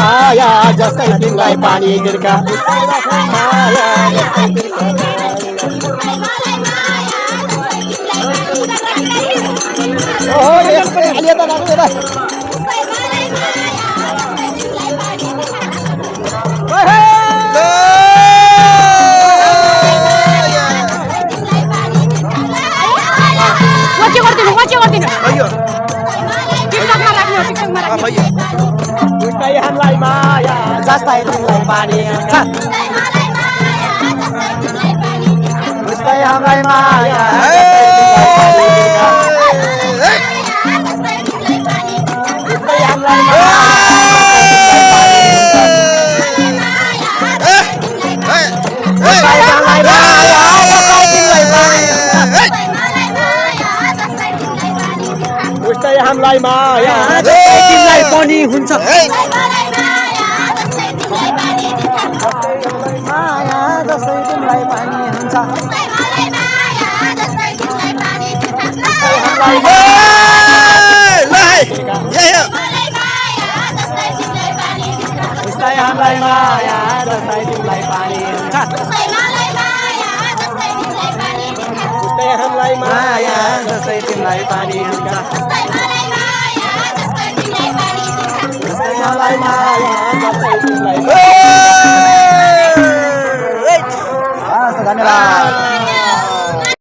माया जस्तै तिमीलाई पानी तिर्खा माया हामीलाई माया जस्तै तिमीलाई पानी जस्तै हामीलाई माया हामीलाई माया तिमीलाई पनि हुन्छ माया जस्तै तिमीलाई पनि हुन्छ हामीलाई माया जस्तै तिमीलाई पानी हुन्छ हामीलाई माया जस्तै तिमीलाई पानी हुन्छ धन्यवाद।